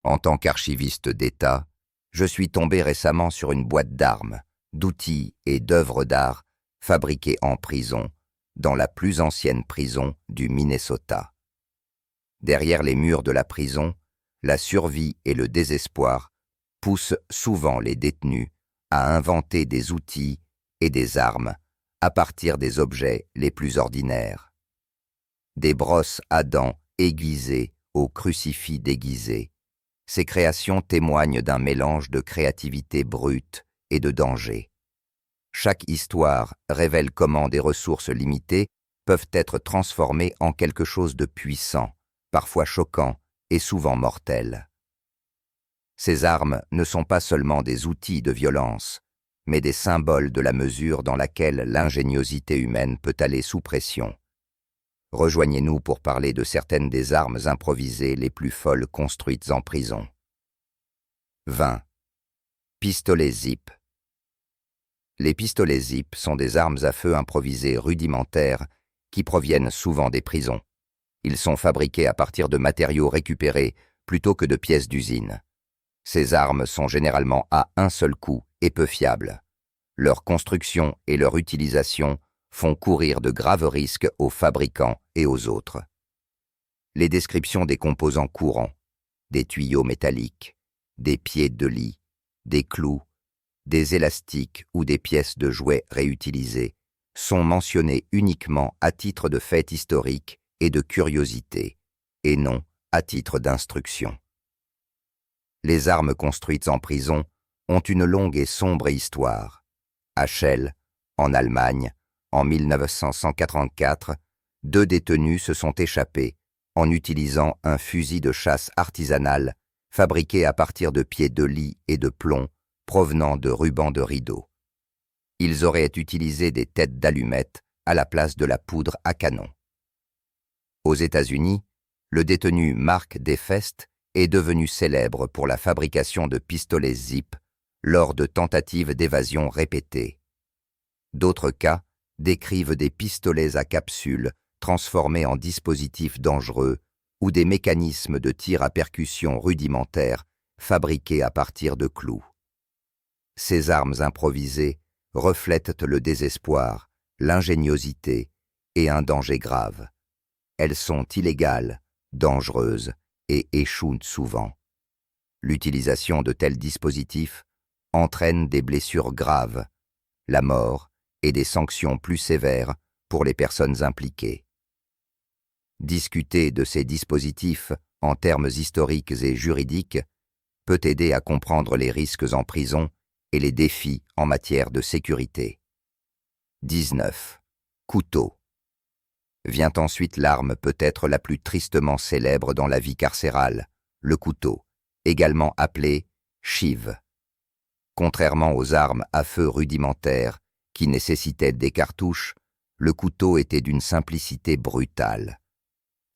En tant qu'archiviste d'État, je suis tombé récemment sur une boîte d'armes, d'outils et d'œuvres d'art fabriquées en prison, dans la plus ancienne prison du Minnesota. Derrière les murs de la prison, la survie et le désespoir poussent souvent les détenus à inventer des outils et des armes à partir des objets les plus ordinaires. Des brosses à dents aiguisées aux crucifix déguisés, ces créations témoignent d'un mélange de créativité brute et de danger. Chaque histoire révèle comment des ressources limitées peuvent être transformées en quelque chose de puissant, parfois choquant et souvent mortel. Ces armes ne sont pas seulement des outils de violence, mais des symboles de la mesure dans laquelle l'ingéniosité humaine peut aller sous pression. Rejoignez-nous pour parler de certaines des armes improvisées les plus folles construites en prison. 20. Pistolets Zip. Les pistolets Zip sont des armes à feu improvisées rudimentaires qui proviennent souvent des prisons. Ils sont fabriqués à partir de matériaux récupérés plutôt que de pièces d'usine. Ces armes sont généralement à un seul coup et peu fiables. Leur construction et leur utilisation font courir de graves risques aux fabricants et aux autres. Les descriptions des composants courants, des tuyaux métalliques, des pieds de lit, des clous, des élastiques ou des pièces de jouets réutilisées sont mentionnées uniquement à titre de fait historique et de curiosité, et non à titre d'instruction. Les armes construites en prison ont une longue et sombre histoire. À Chelles, en Allemagne, en 1944, 2 détenus se sont échappés en utilisant un fusil de chasse artisanal fabriqué à partir de pieds de lit et de plomb provenant de rubans de rideau. Ils auraient utilisé des têtes d'allumettes à la place de la poudre à canon. Aux États-Unis, le détenu Mark Defest est devenu célèbre pour la fabrication de pistolets Zip lors de tentatives d'évasion répétées. D'autres cas décrivent des pistolets à capsule transformés en dispositifs dangereux ou des mécanismes de tir à percussion rudimentaires fabriqués à partir de clous. Ces armes improvisées reflètent le désespoir, l'ingéniosité et un danger grave. Elles sont illégales, dangereuses et échouent souvent. L'utilisation de tels dispositifs entraîne des blessures graves, la mort et des sanctions plus sévères pour les personnes impliquées. Discuter de ces dispositifs en termes historiques et juridiques peut aider à comprendre les risques en prison et les défis en matière de sécurité. 19. Couteau. Vient ensuite l'arme peut-être la plus tristement célèbre dans la vie carcérale, le couteau, également appelé chive. Contrairement aux armes à feu rudimentaires qui nécessitaient des cartouches, le couteau était d'une simplicité brutale.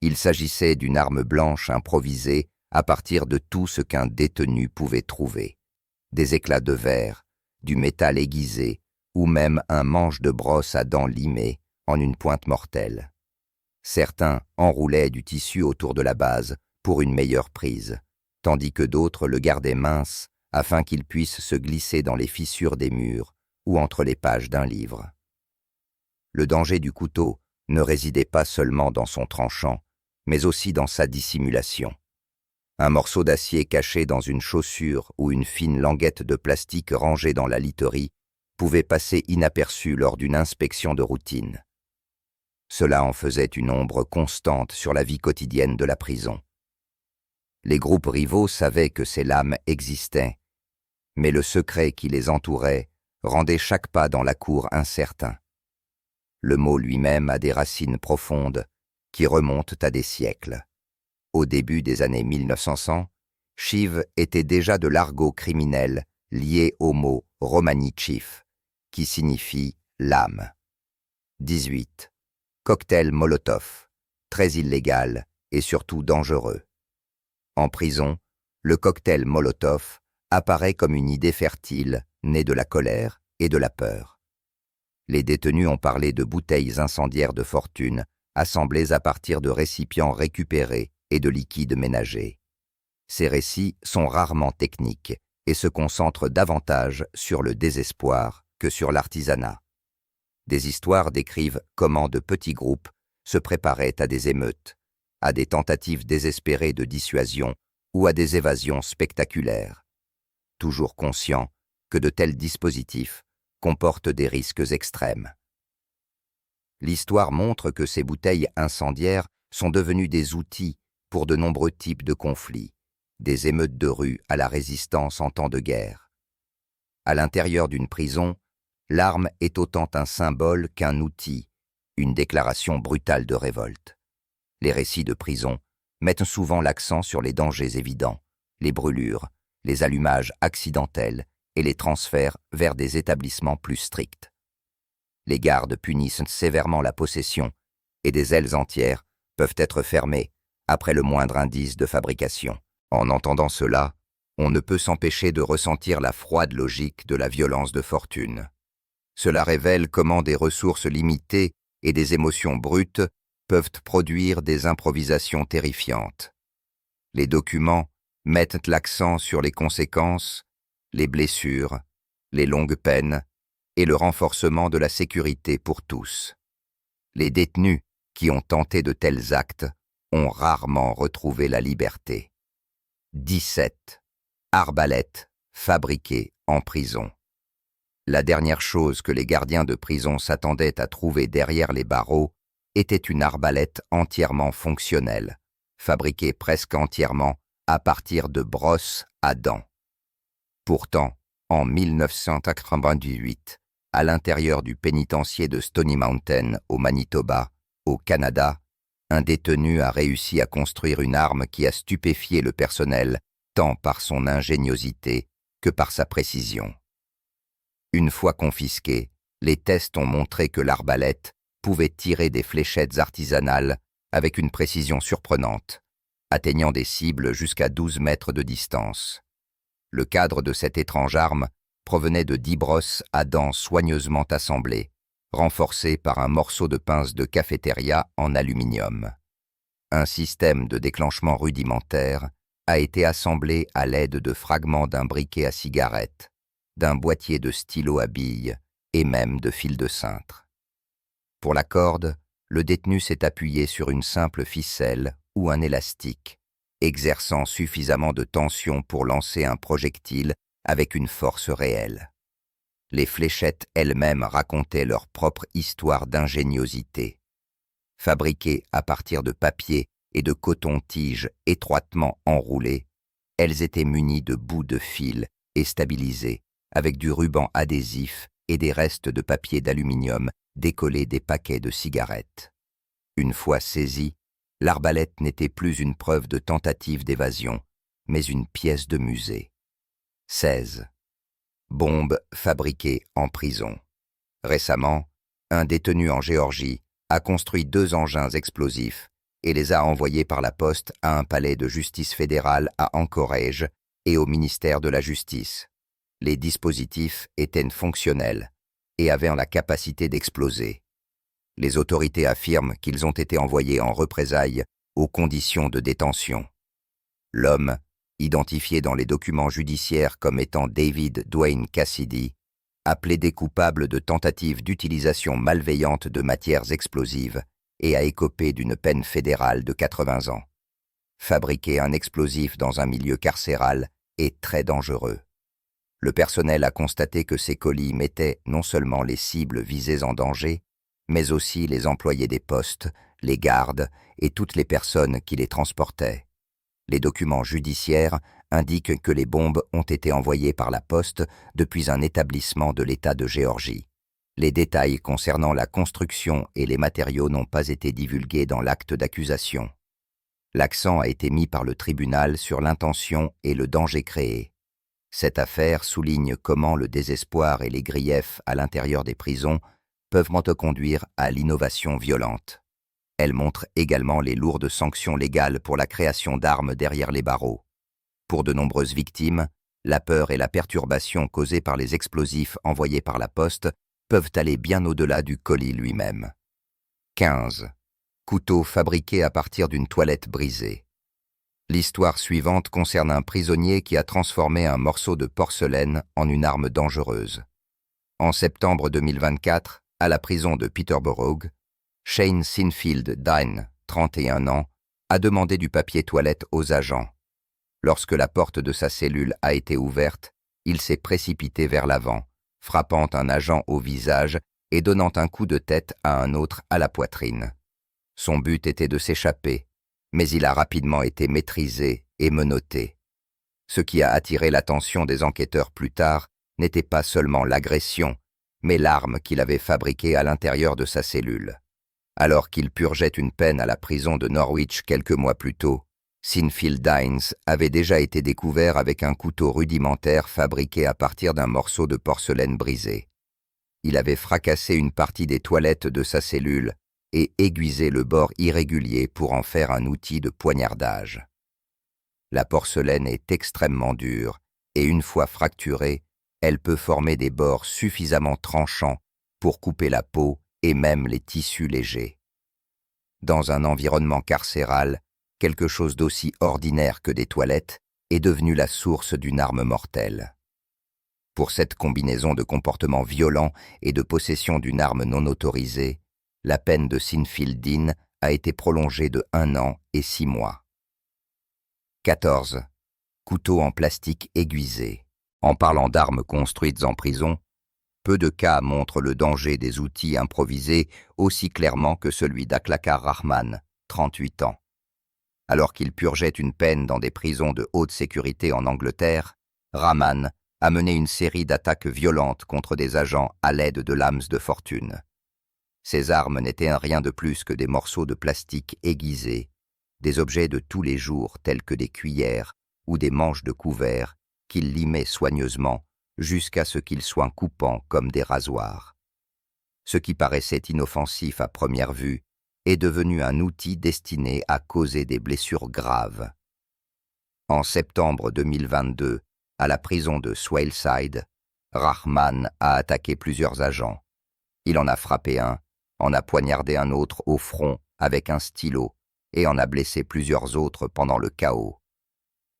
Il s'agissait d'une arme blanche improvisée à partir de tout ce qu'un détenu pouvait trouver. Des éclats de verre, du métal aiguisé ou même un manche de brosse à dents limé en une pointe mortelle. Certains enroulaient du tissu autour de la base pour une meilleure prise, tandis que d'autres le gardaient mince afin qu'il puisse se glisser dans les fissures des murs ou entre les pages d'un livre. Le danger du couteau ne résidait pas seulement dans son tranchant, mais aussi dans sa dissimulation. Un morceau d'acier caché dans une chaussure ou une fine languette de plastique rangée dans la literie pouvait passer inaperçu lors d'une inspection de routine. Cela en faisait une ombre constante sur la vie quotidienne de la prison. Les groupes rivaux savaient que ces lames existaient, mais le secret qui les entourait rendait chaque pas dans la cour incertain. Le mot lui-même a des racines profondes qui remontent à des siècles. Au début des années 1900, chive était déjà de l'argot criminel lié au mot romani-chif, qui signifie lame. 18. Cocktail Molotov, très illégal et surtout dangereux. En prison, le cocktail Molotov apparaît comme une idée fertile née de la colère et de la peur. Les détenus ont parlé de bouteilles incendiaires de fortune assemblées à partir de récipients récupérés et de liquides ménagers. Ces récits sont rarement techniques et se concentrent davantage sur le désespoir que sur l'artisanat. Des histoires décrivent comment de petits groupes se préparaient à des émeutes, à des tentatives désespérées de dissuasion ou à des évasions spectaculaires, toujours conscients que de tels dispositifs comportent des risques extrêmes. L'histoire montre que ces bouteilles incendiaires sont devenues des outils pour de nombreux types de conflits, des émeutes de rue à la résistance en temps de guerre. À l'intérieur d'une prison, l'arme est autant un symbole qu'un outil, une déclaration brutale de révolte. Les récits de prison mettent souvent l'accent sur les dangers évidents, les brûlures, les allumages accidentels et les transferts vers des établissements plus stricts. Les gardes punissent sévèrement la possession et des ailes entières peuvent être fermées après le moindre indice de fabrication. En entendant cela, on ne peut s'empêcher de ressentir la froide logique de la violence de fortune. Cela révèle comment des ressources limitées et des émotions brutes peuvent produire des improvisations terrifiantes. Les documents mettent l'accent sur les conséquences, les blessures, les longues peines et le renforcement de la sécurité pour tous. Les détenus qui ont tenté de tels actes ont rarement retrouvé la liberté. 17. Arbalètes fabriquées en prison. La dernière chose que les gardiens de prison s'attendaient à trouver derrière les barreaux était une arbalète entièrement fonctionnelle, fabriquée presque entièrement à partir de brosses à dents. Pourtant, en 1998, à l'intérieur du pénitencier de Stony Mountain, au Manitoba, au Canada, un détenu a réussi à construire une arme qui a stupéfié le personnel tant par son ingéniosité que par sa précision. Une fois confisquée, les tests ont montré que l'arbalète pouvait tirer des fléchettes artisanales avec une précision surprenante, atteignant des cibles jusqu'à 12 mètres de distance. Le cadre de cette étrange arme provenait de 10 brosses à dents soigneusement assemblées, renforcées par un morceau de pince de cafétéria en aluminium. Un système de déclenchement rudimentaire a été assemblé à l'aide de fragments d'un briquet à cigarette, d'un boîtier de stylo à billes et même de fil de cintre. Pour la corde, le détenu s'est appuyé sur une simple ficelle ou un élastique, exerçant suffisamment de tension pour lancer un projectile avec une force réelle. Les fléchettes elles-mêmes racontaient leur propre histoire d'ingéniosité. Fabriquées à partir de papier et de coton-tige étroitement enroulés, elles étaient munies de bouts de fil et stabilisées avec du ruban adhésif et des restes de papier d'aluminium décollés des paquets de cigarettes. Une fois saisie, l'arbalète n'était plus une preuve de tentative d'évasion, mais une pièce de musée. 16. Bombes fabriquées en prison. Récemment, un détenu en Géorgie a construit 2 engins explosifs et les a envoyés par la poste à un palais de justice fédérale à Anchorage et au ministère de la Justice. Les dispositifs étaient fonctionnels et avaient la capacité d'exploser. Les autorités affirment qu'ils ont été envoyés en représailles aux conditions de détention. L'homme, identifié dans les documents judiciaires comme étant David Dwayne Cassidy, a plaidé coupable de tentative d'utilisation malveillante de matières explosives et a écopé d'une peine fédérale de 80 ans. Fabriquer un explosif dans un milieu carcéral est très dangereux. Le personnel a constaté que ces colis mettaient non seulement les cibles visées en danger, mais aussi les employés des postes, les gardes et toutes les personnes qui les transportaient. Les documents judiciaires indiquent que les bombes ont été envoyées par la poste depuis un établissement de l'État de Géorgie. Les détails concernant la construction et les matériaux n'ont pas été divulgués dans l'acte d'accusation. L'accent a été mis par le tribunal sur l'intention et le danger créé. Cette affaire souligne comment le désespoir et les griefs à l'intérieur des prisons peuvent conduire à l'innovation violente. Elle montre également les lourdes sanctions légales pour la création d'armes derrière les barreaux. Pour de nombreuses victimes, la peur et la perturbation causées par les explosifs envoyés par la poste peuvent aller bien au-delà du colis lui-même. 15. Couteau fabriqué à partir d'une toilette brisée. L'histoire suivante concerne un prisonnier qui a transformé un morceau de porcelaine en une arme dangereuse. En septembre 2024, à la prison de Peterborough, Shane Sinfield Dine, 31 ans, a demandé du papier toilette aux agents. Lorsque la porte de sa cellule a été ouverte, il s'est précipité vers l'avant, frappant un agent au visage et donnant un coup de tête à un autre à la poitrine. Son but était de s'échapper, mais il a rapidement été maîtrisé et menotté. Ce qui a attiré l'attention des enquêteurs plus tard n'était pas seulement l'agression, mais l'arme qu'il avait fabriquée à l'intérieur de sa cellule. Alors qu'il purgeait une peine à la prison de Norwich quelques mois plus tôt, Sinfield Dines avait déjà été découvert avec un couteau rudimentaire fabriqué à partir d'un morceau de porcelaine brisé. Il avait fracassé une partie des toilettes de sa cellule et aiguisé le bord irrégulier pour en faire un outil de poignardage. La porcelaine est extrêmement dure et une fois fracturée, elle peut former des bords suffisamment tranchants pour couper la peau et même les tissus légers. Dans un environnement carcéral, quelque chose d'aussi ordinaire que des toilettes est devenu la source d'une arme mortelle. Pour cette combinaison de comportements violents et de possession d'une arme non autorisée, la peine de Sinfield Dine a été prolongée de 1 an et 6 mois. 14. Couteau en plastique aiguisé. En parlant d'armes construites en prison, peu de cas montrent le danger des outils improvisés aussi clairement que celui d'Akhlaqar Rahman, 38 ans. Alors qu'il purgeait une peine dans des prisons de haute sécurité en Angleterre, Rahman a mené une série d'attaques violentes contre des agents à l'aide de lames de fortune. Ces armes n'étaient rien de plus que des morceaux de plastique aiguisés, des objets de tous les jours tels que des cuillères ou des manches de couverts qu'il limait soigneusement jusqu'à ce qu'ils soient coupants comme des rasoirs. Ce qui paraissait inoffensif à première vue est devenu un outil destiné à causer des blessures graves. En septembre 2022, à la prison de Swaleside, Rahman a attaqué plusieurs agents. Il en a frappé un, en a poignardé un autre au front avec un stylo et en a blessé plusieurs autres pendant le chaos.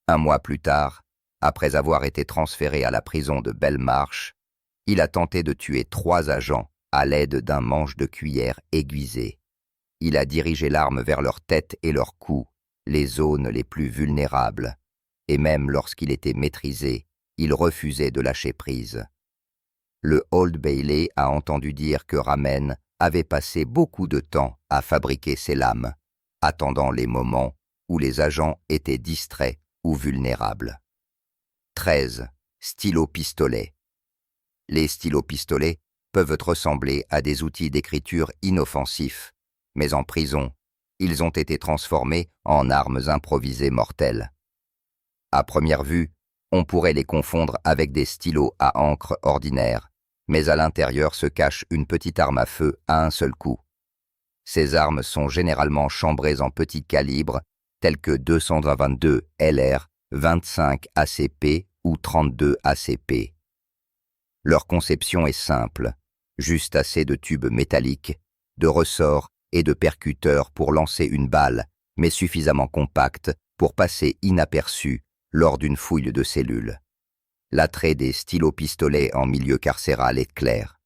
1 mois plus tard, après avoir été transféré à la prison de Belmarsh, il a tenté de tuer 3 agents à l'aide d'un manche de cuillère aiguisé. Il a dirigé l'arme vers leur tête et leur cou, les zones les plus vulnérables, et même lorsqu'il était maîtrisé, il refusait de lâcher prise. Le Old Bailey a entendu dire que Rahman avait passé beaucoup de temps à fabriquer ces lames, attendant les moments où les agents étaient distraits ou vulnérables. 13. Stylo-pistolet. Les stylos-pistolets peuvent ressembler à des outils d'écriture inoffensifs, mais en prison, ils ont été transformés en armes improvisées mortelles. À première vue, on pourrait les confondre avec des stylos à encre ordinaires, mais à l'intérieur se cache une petite arme à feu à un seul coup. Ces armes sont généralement chambrées en petits calibres tels que 222 LR, 25 ACP ou 32 ACP. Leur conception est simple, juste assez de tubes métalliques, de ressorts et de percuteurs pour lancer une balle, mais suffisamment compacte pour passer inaperçue lors d'une fouille de cellule. L'attrait des stylos-pistolets en milieu carcéral est clair.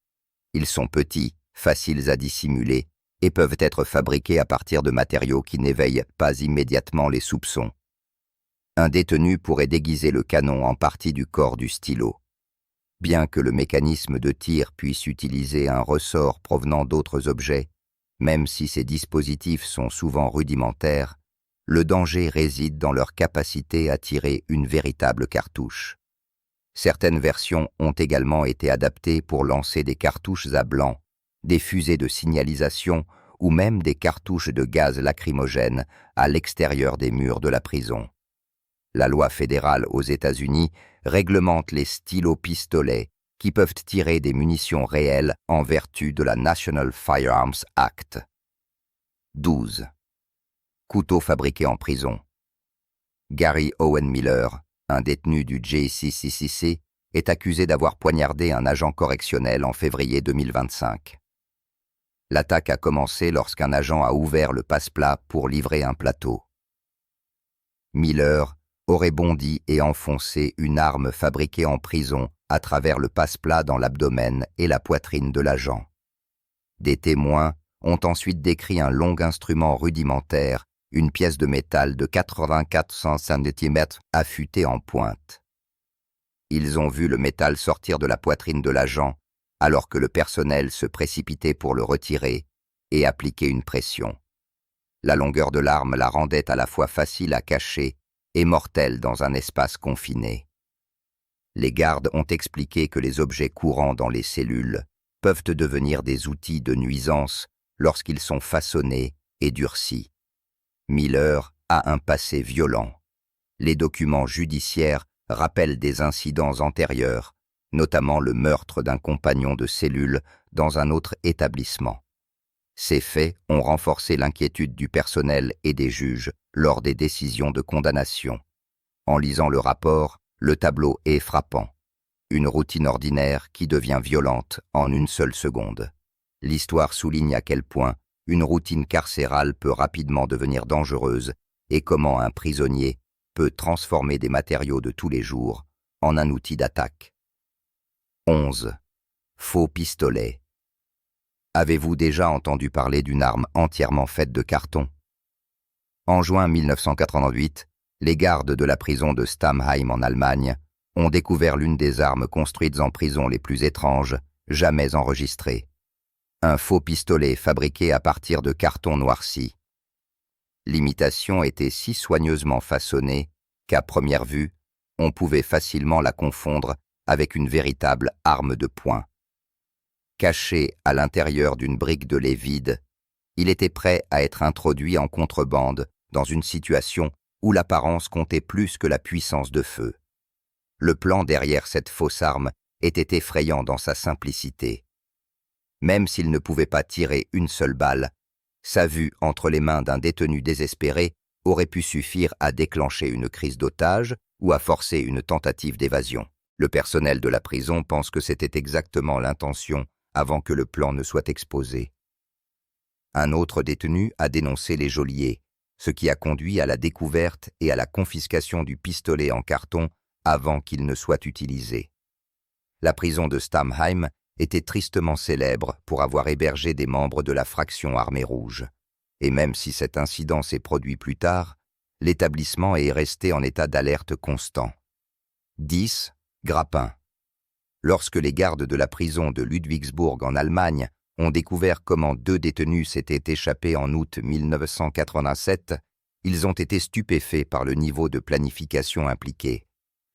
Ils sont petits, faciles à dissimuler et peuvent être fabriqués à partir de matériaux qui n'éveillent pas immédiatement les soupçons. Un détenu pourrait déguiser le canon en partie du corps du stylo. Bien que le mécanisme de tir puisse utiliser un ressort provenant d'autres objets, même si ces dispositifs sont souvent rudimentaires, le danger réside dans leur capacité à tirer une véritable cartouche. Certaines versions ont également été adaptées pour lancer des cartouches à blanc, des fusées de signalisation ou même des cartouches de gaz lacrymogène à l'extérieur des murs de la prison. La loi fédérale aux États-Unis réglemente les stylos-pistolets qui peuvent tirer des munitions réelles en vertu de la National Firearms Act. 12. Couteau fabriqué en prison. Gary Owen Miller, un détenu du JCCCC, est accusé d'avoir poignardé un agent correctionnel en février 2025. L'attaque a commencé lorsqu'un agent a ouvert le passe-plat pour livrer un plateau. Miller aurait bondi et enfoncé une arme fabriquée en prison à travers le passe-plat dans l'abdomen et la poitrine de l'agent. Des témoins ont ensuite décrit un long instrument rudimentaire, une pièce de métal de 84 cm affûtée en pointe. Ils ont vu le métal sortir de la poitrine de l'agent alors que le personnel se précipitait pour le retirer et appliquer une pression. La longueur de l'arme la rendait à la fois facile à cacher et mortelle dans un espace confiné. Les gardes ont expliqué que les objets courants dans les cellules peuvent devenir des outils de nuisance lorsqu'ils sont façonnés et durcis. Miller a un passé violent. Les documents judiciaires rappellent des incidents antérieurs, notamment le meurtre d'un compagnon de cellule dans un autre établissement. Ces faits ont renforcé l'inquiétude du personnel et des juges lors des décisions de condamnation. En lisant le rapport, le tableau est frappant. Une routine ordinaire qui devient violente en une seule seconde. L'histoire souligne à quel point une routine carcérale peut rapidement devenir dangereuse et comment un prisonnier peut transformer des matériaux de tous les jours en un outil d'attaque. 11. Faux pistolet. Avez-vous déjà entendu parler d'une arme entièrement faite de carton? En juin 1988, les gardes de la prison de Stammheim en Allemagne ont découvert l'une des armes construites en prison les plus étranges jamais enregistrées. Un faux pistolet fabriqué à partir de carton noirci. L'imitation était si soigneusement façonnée qu'à première vue, on pouvait facilement la confondre avec une véritable arme de poing. Caché à l'intérieur d'une brique de lait vide, il était prêt à être introduit en contrebande dans une situation où l'apparence comptait plus que la puissance de feu. Le plan derrière cette fausse arme était effrayant dans sa simplicité. Même s'il ne pouvait pas tirer une seule balle, sa vue entre les mains d'un détenu désespéré aurait pu suffire à déclencher une crise d'otage ou à forcer une tentative d'évasion. Le personnel de la prison pense que c'était exactement l'intention avant que le plan ne soit exposé. Un autre détenu a dénoncé les geôliers, ce qui a conduit à la découverte et à la confiscation du pistolet en carton avant qu'il ne soit utilisé. La prison de Stammheim était tristement célèbre pour avoir hébergé des membres de la fraction Armée Rouge. Et même si cet incident s'est produit plus tard, l'établissement est resté en état d'alerte constant. 10. Grappin. Lorsque les gardes de la prison de Ludwigsburg en Allemagne ont découvert comment 2 détenus s'étaient échappés en août 1987, ils ont été stupéfaits par le niveau de planification impliqué.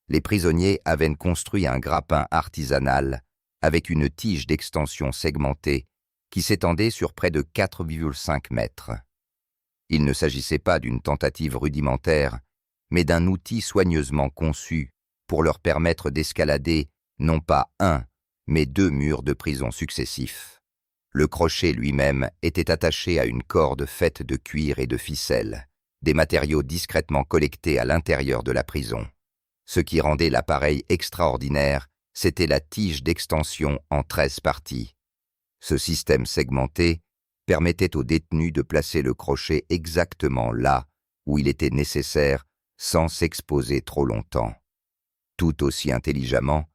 Les prisonniers avaient construit un grappin artisanal avec une tige d'extension segmentée qui s'étendait sur près de 4,5 mètres. Il ne s'agissait pas d'une tentative rudimentaire, mais d'un outil soigneusement conçu pour leur permettre d'escalader non pas un, mais 2 murs de prison successifs. Le crochet lui-même était attaché à une corde faite de cuir et de ficelle, des matériaux discrètement collectés à l'intérieur de la prison. Ce qui rendait l'appareil extraordinaire, c'était la tige d'extension en 13 parties. Ce système segmenté permettait aux détenus de placer le crochet exactement là où il était nécessaire sans s'exposer trop longtemps. Tout aussi intelligemment,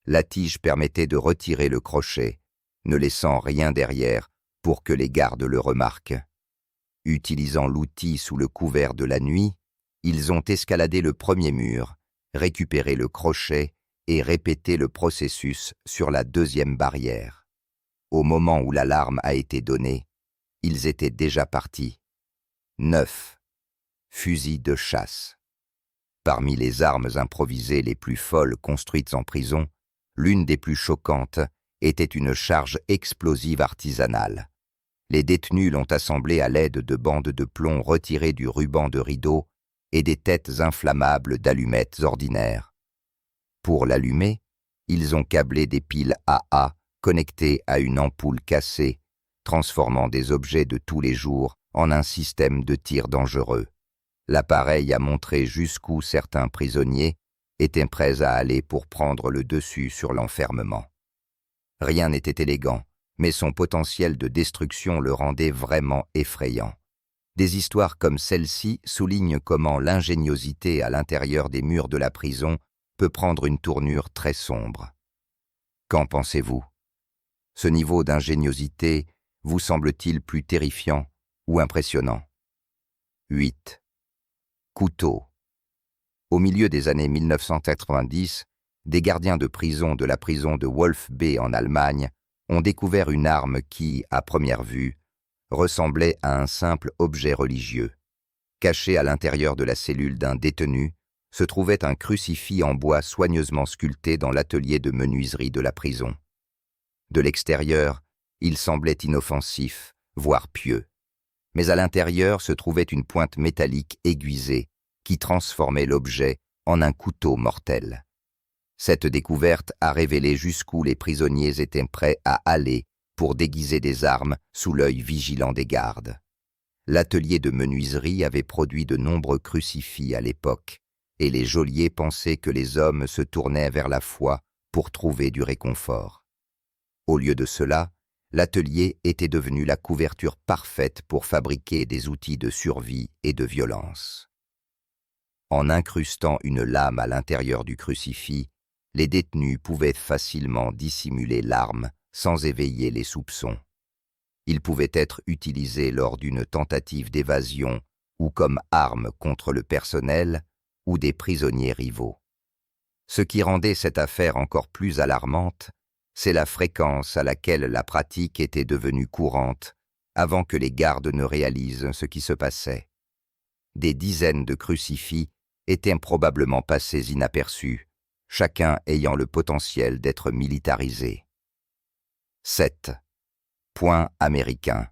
la tige permettait de retirer le crochet, ne laissant rien derrière pour que les gardes le remarquent. Utilisant l'outil sous le couvert de la nuit, ils ont escaladé le premier mur, récupéré le crochet et répété le processus sur la 2e barrière. Au moment où l'alarme a été donnée, ils étaient déjà partis. 9. Fusil de chasse. Parmi les armes improvisées les plus folles construites en prison, l'une des plus choquantes était une charge explosive artisanale. Les détenus l'ont assemblée à l'aide de bandes de plomb retirées du ruban de rideau et des têtes inflammables d'allumettes ordinaires. Pour l'allumer, ils ont câblé des piles AA connectées à une ampoule cassée, transformant des objets de tous les jours en un système de tir dangereux. L'appareil a montré jusqu'où certains prisonniers étaient prêts à aller pour prendre le dessus sur l'enfermement. Rien n'était élégant, mais son potentiel de destruction le rendait vraiment effrayant. Des histoires comme celle-ci soulignent comment l'ingéniosité à l'intérieur des murs de la prison peut prendre une tournure très sombre. Qu'en pensez-vous? Ce niveau d'ingéniosité vous semble-t-il plus terrifiant ou impressionnant? 8. Couteau. Au milieu des années 1990, des gardiens de prison de la prison de Wolf B en Allemagne ont découvert une arme qui, à première vue, ressemblait à un simple objet religieux. Caché à l'intérieur de la cellule d'un détenu, se trouvait un crucifix en bois soigneusement sculpté dans l'atelier de menuiserie de la prison. De l'extérieur, il semblait inoffensif, voire pieux. Mais à l'intérieur se trouvait une pointe métallique aiguisée qui transformait l'objet en un couteau mortel. Cette découverte a révélé jusqu'où les prisonniers étaient prêts à aller pour déguiser des armes sous l'œil vigilant des gardes. L'atelier de menuiserie avait produit de nombreux crucifix à l'époque, et les geôliers pensaient que les hommes se tournaient vers la foi pour trouver du réconfort. Au lieu de cela, l'atelier était devenu la couverture parfaite pour fabriquer des outils de survie et de violence. En incrustant une lame à l'intérieur du crucifix, les détenus pouvaient facilement dissimuler l'arme sans éveiller les soupçons. Il pouvait être utilisé lors d'une tentative d'évasion ou comme arme contre le personnel ou des prisonniers rivaux. Ce qui rendait cette affaire encore plus alarmante, c'est la fréquence à laquelle la pratique était devenue courante avant que les gardes ne réalisent ce qui se passait. Des dizaines de crucifix étaient probablement passés inaperçus, chacun ayant le potentiel d'être militarisé. 7. Poing américain.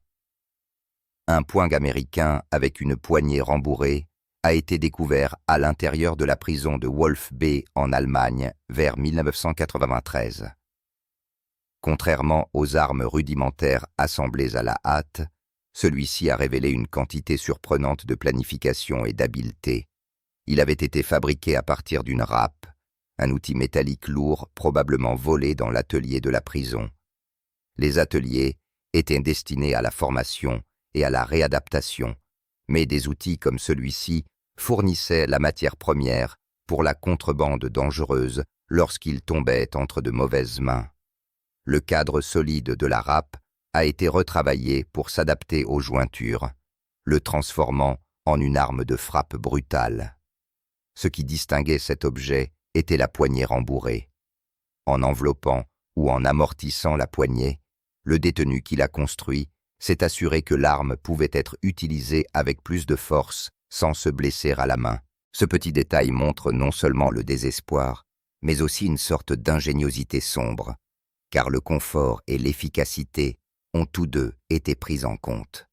Un poing américain avec une poignée rembourrée a été découvert à l'intérieur de la prison de Wolf B en Allemagne vers 1993. Contrairement aux armes rudimentaires assemblées à la hâte, celui-ci a révélé une quantité surprenante de planification et d'habileté. Il avait été fabriqué à partir d'une râpe, un outil métallique lourd probablement volé dans l'atelier de la prison. Les ateliers étaient destinés à la formation et à la réadaptation, mais des outils comme celui-ci fournissaient la matière première pour la contrebande dangereuse lorsqu'ils tombaient entre de mauvaises mains. Le cadre solide de la râpe a été retravaillé pour s'adapter aux jointures, le transformant en une arme de frappe brutale. Ce qui distinguait cet objet était la poignée rembourrée. En enveloppant ou en amortissant la poignée, le détenu qui l'a construit s'est assuré que l'arme pouvait être utilisée avec plus de force sans se blesser à la main. Ce petit détail montre non seulement le désespoir, mais aussi une sorte d'ingéniosité sombre, car le confort et l'efficacité ont tous deux été pris en compte.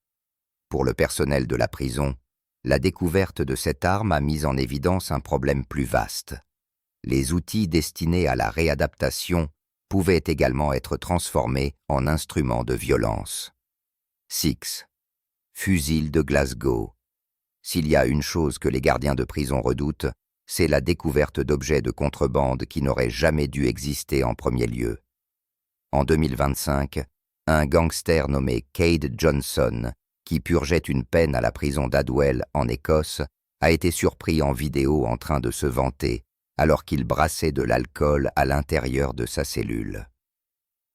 Pour le personnel de la prison, la découverte de cette arme a mis en évidence un problème plus vaste. Les outils destinés à la réadaptation pouvaient également être transformés en instruments de violence. 6. Fusil de Glasgow. S'il y a une chose que les gardiens de prison redoutent, c'est la découverte d'objets de contrebande qui n'auraient jamais dû exister en premier lieu. En 2025, un gangster nommé Cade Johnson, qui purgeait une peine à la prison d'Adwell en Écosse, a été surpris en vidéo en train de se vanter alors qu'il brassait de l'alcool à l'intérieur de sa cellule.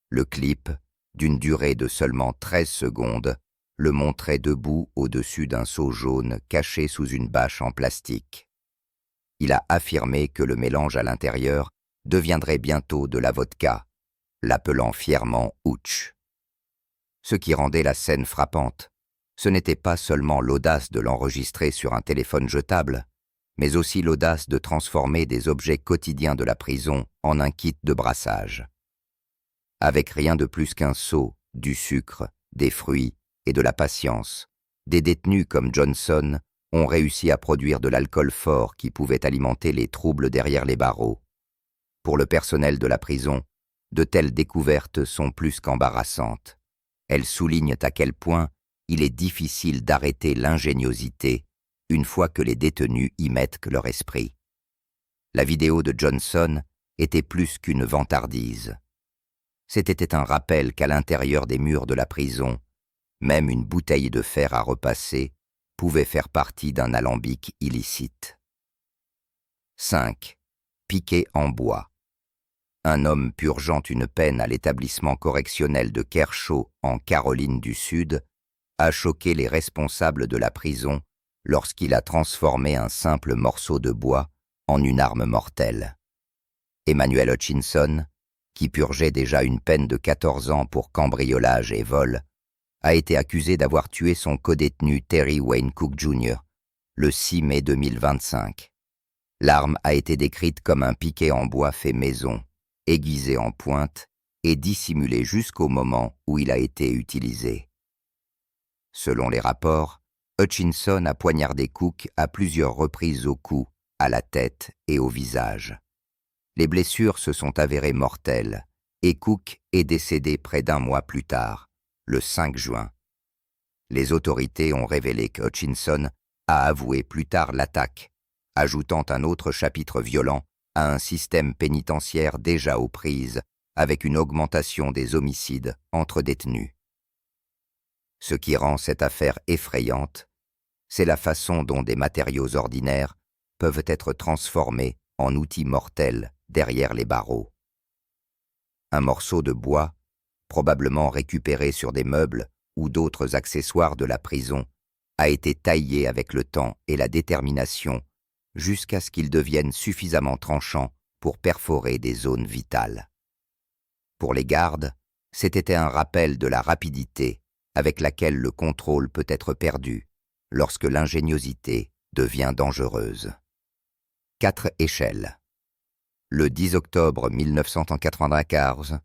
Le clip, d'une durée de seulement 13 secondes, le montrait debout au-dessus d'un seau jaune caché sous une bâche en plastique. Il a affirmé que le mélange à l'intérieur deviendrait bientôt de la vodka, l'appelant fièrement « Ouch ». Ce qui rendait la scène frappante, ce n'était pas seulement l'audace de l'enregistrer sur un téléphone jetable, mais aussi l'audace de transformer des objets quotidiens de la prison en un kit de brassage. Avec rien de plus qu'un seau, du sucre, des fruits et de la patience, des détenus comme Johnson ont réussi à produire de l'alcool fort qui pouvait alimenter les troubles derrière les barreaux. Pour le personnel de la prison, de telles découvertes sont plus qu'embarrassantes. Elles soulignent à quel point il est difficile d'arrêter l'ingéniosité une fois que les détenus y mettent leur esprit. La vidéo de Johnson était plus qu'une vantardise. C'était un rappel qu'à l'intérieur des murs de la prison, même une bouteille de fer à repasser pouvait faire partie d'un alambic illicite. 5. Piqué en bois. Un homme purgeant une peine à l'établissement correctionnel de Kershaw en Caroline du Sud a choqué les responsables de la prison lorsqu'il a transformé un simple morceau de bois en une arme mortelle. Emmanuel Hutchinson, qui purgeait déjà une peine de 14 ans pour cambriolage et vol, a été accusé d'avoir tué son codétenu Terry Wayne Cook Jr. le 6 mai 2025. L'arme a été décrite comme un piquet en bois fait maison, aiguisé en pointe et dissimulé jusqu'au moment où il a été utilisé. Selon les rapports, Hutchinson a poignardé Cook à plusieurs reprises au cou, à la tête et au visage. Les blessures se sont avérées mortelles et Cook est décédé près d'un mois plus tard, le 5 juin. Les autorités ont révélé que Hutchinson a avoué plus tard l'attaque, ajoutant un autre chapitre violent à un système pénitentiaire déjà aux prises avec une augmentation des homicides entre détenus. Ce qui rend cette affaire effrayante, c'est la façon dont des matériaux ordinaires peuvent être transformés en outils mortels derrière les barreaux. Un morceau de bois, probablement récupéré sur des meubles ou d'autres accessoires de la prison, a été taillé avec le temps et la détermination jusqu'à ce qu'il devienne suffisamment tranchant pour perforer des zones vitales. Pour les gardes, c'était un rappel de la rapidité avec laquelle le contrôle peut être perdu lorsque l'ingéniosité devient dangereuse. 4 échelles. Le 10 octobre 1994,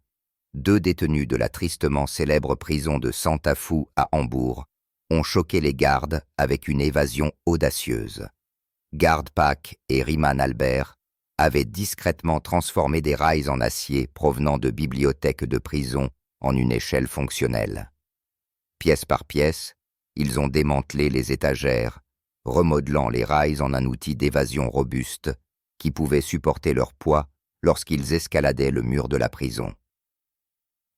2 détenus de la tristement célèbre prison de Santa Fe à Hambourg ont choqué les gardes avec une évasion audacieuse. Gard Pak et Riemann Albert avaient discrètement transformé des rails en acier provenant de bibliothèques de prison en une échelle fonctionnelle. Pièce par pièce, ils ont démantelé les étagères, remodelant les rails en un outil d'évasion robuste qui pouvait supporter leur poids lorsqu'ils escaladaient le mur de la prison.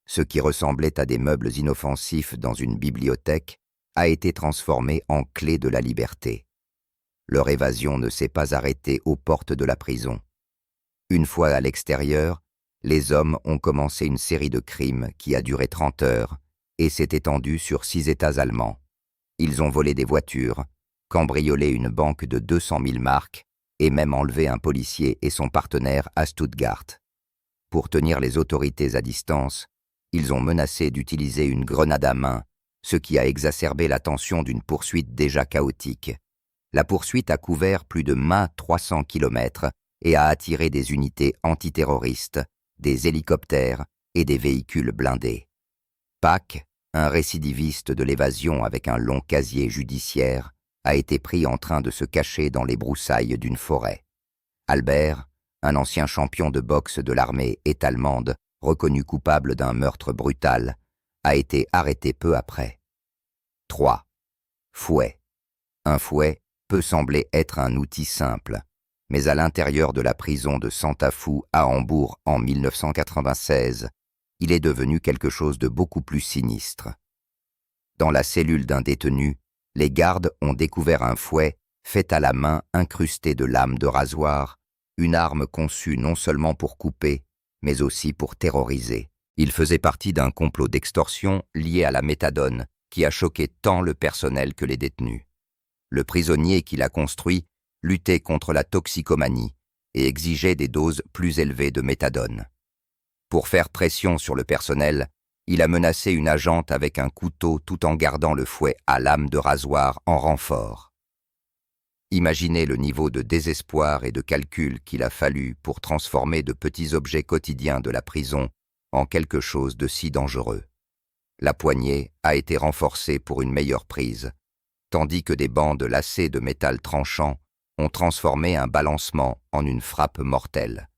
Ce qui ressemblait à des meubles inoffensifs dans une bibliothèque a été transformé en clé de la liberté. Leur évasion ne s'est pas arrêtée aux portes de la prison. Une fois à l'extérieur, les hommes ont commencé une série de crimes qui a duré 30 heures et s'est étendue sur 6 États allemands. Ils ont volé des voitures, cambriolé une banque de 200 000 marks et même enlevé un policier et son partenaire à Stuttgart. Pour tenir les autorités à distance, ils ont menacé d'utiliser une grenade à main, ce qui a exacerbé la tension d'une poursuite déjà chaotique. La poursuite a couvert plus de 300 km et a attiré des unités antiterroristes, des hélicoptères et des véhicules blindés. Pak, un récidiviste de l'évasion avec un long casier judiciaire, a été pris en train de se cacher dans les broussailles d'une forêt. Albert, un ancien champion de boxe de l'armée est-allemande, reconnu coupable d'un meurtre brutal, a été arrêté peu après. 3. Fouet. Un fouet peut sembler être un outil simple, mais à l'intérieur de la prison de Santa Fe à Hambourg en 1996, il est devenu quelque chose de beaucoup plus sinistre. Dans la cellule d'un détenu, les gardes ont découvert un fouet fait à la main incrusté de lames de rasoir, une arme conçue non seulement pour couper, mais aussi pour terroriser. Il faisait partie d'un complot d'extorsion lié à la méthadone qui a choqué tant le personnel que les détenus. Le prisonnier qui l'a construit luttait contre la toxicomanie et exigeait des doses plus élevées de méthadone. Pour faire pression sur le personnel, il a menacé une agente avec un couteau tout en gardant le fouet à lame de rasoir en renfort. Imaginez le niveau de désespoir et de calcul qu'il a fallu pour transformer de petits objets quotidiens de la prison en quelque chose de si dangereux. La poignée a été renforcée pour une meilleure prise, tandis que des bandes lacées de métal tranchant ont transformé un balancement en une frappe mortelle.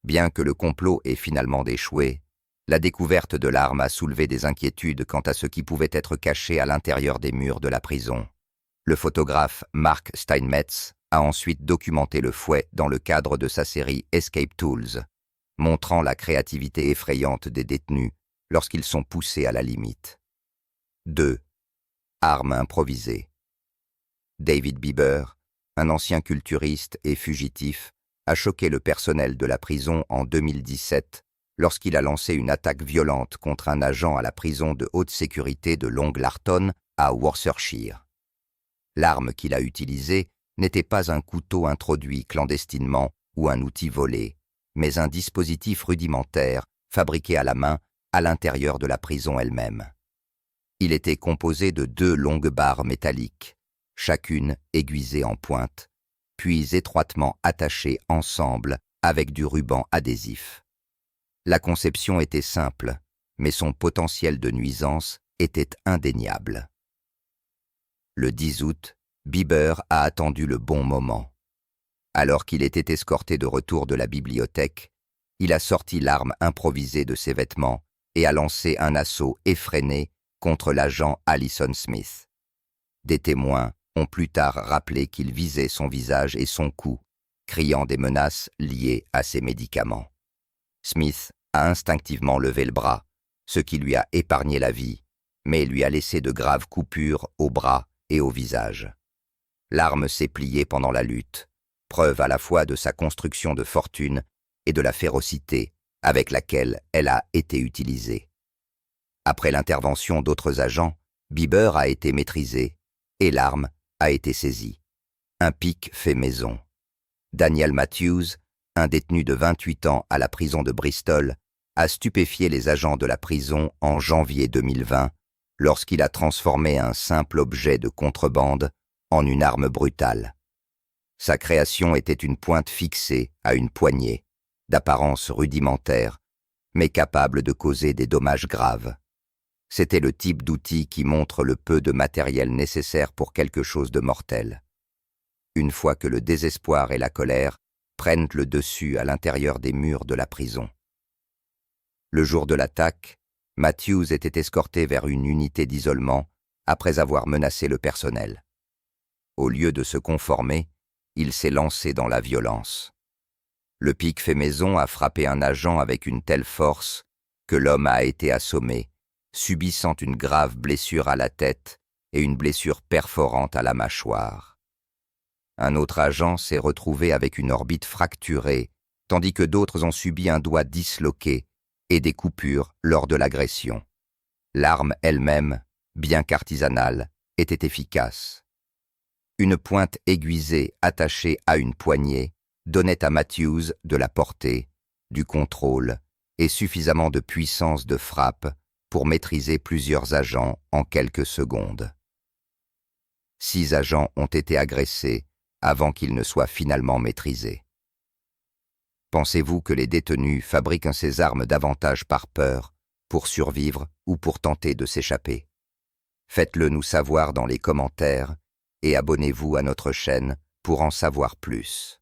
Bien que le complot ait finalement échoué, la découverte de l'arme a soulevé des inquiétudes quant à ce qui pouvait être caché à l'intérieur des murs de la prison. Le photographe Mark Steinmetz a ensuite documenté le fouet dans le cadre de sa série Escape Tools, montrant la créativité effrayante des détenus lorsqu'ils sont poussés à la limite. 2. Arme improvisée. David Bieber, un ancien culturiste et fugitif, a choqué le personnel de la prison en 2017 lorsqu'il a lancé une attaque violente contre un agent à la prison de haute sécurité de Long Larton à Worcestershire. L'arme qu'il a utilisée n'était pas un couteau introduit clandestinement ou un outil volé, mais un dispositif rudimentaire fabriqué à la main à l'intérieur de la prison elle-même. Il était composé de 2 longues barres métalliques, chacune aiguisée en pointe, puis étroitement attachées ensemble avec du ruban adhésif. La conception était simple, mais son potentiel de nuisance était indéniable. Le 10 août, Bieber a attendu le bon moment. Alors qu'il était escorté de retour de la bibliothèque, il a sorti l'arme improvisée de ses vêtements et a lancé un assaut effréné contre l'agent Allison Smith. Des témoins ont plus tard rappelé qu'il visait son visage et son cou, criant des menaces liées à ses médicaments. Smith a instinctivement levé le bras, ce qui lui a épargné la vie, mais lui a laissé de graves coupures au bras et au visage. L'arme s'est pliée pendant la lutte, preuve à la fois de sa construction de fortune et de la férocité avec laquelle elle a été utilisée. Après l'intervention d'autres agents, Bieber a été maîtrisé et l'arme a été saisie. Un pic fait maison. Daniel Matthews, un détenu de 28 ans à la prison de Bristol, a stupéfié les agents de la prison en janvier 2020 lorsqu'il a transformé un simple objet de contrebande en une arme brutale. Sa création était une pointe fixée à une poignée, d'apparence rudimentaire, mais capable de causer des dommages graves. C'était le type d'outil qui montre le peu de matériel nécessaire pour quelque chose de mortel. Une fois que le désespoir et la colère prennent le dessus à l'intérieur des murs de la prison. Le jour de l'attaque, Matthews était escorté vers une unité d'isolement après avoir menacé le personnel. Au lieu de se conformer, il s'est lancé dans la violence. Le pic fait maison a frappé un agent avec une telle force que l'homme a été assommé, subissant une grave blessure à la tête et une blessure perforante à la mâchoire. Un autre agent s'est retrouvé avec une orbite fracturée, tandis que d'autres ont subi un doigt disloqué et des coupures lors de l'agression. L'arme elle-même, bien qu'artisanale, était efficace. Une pointe aiguisée attachée à une poignée donnait à Matthews de la portée, du contrôle et suffisamment de puissance de frappe pour maîtriser plusieurs agents en quelques secondes. 6 agents ont été agressés avant qu'ils ne soient finalement maîtrisés. Pensez-vous que les détenus fabriquent ces armes davantage par peur, pour survivre ou pour tenter de s'échapper? Faites-le nous savoir dans les commentaires et abonnez-vous à notre chaîne pour en savoir plus.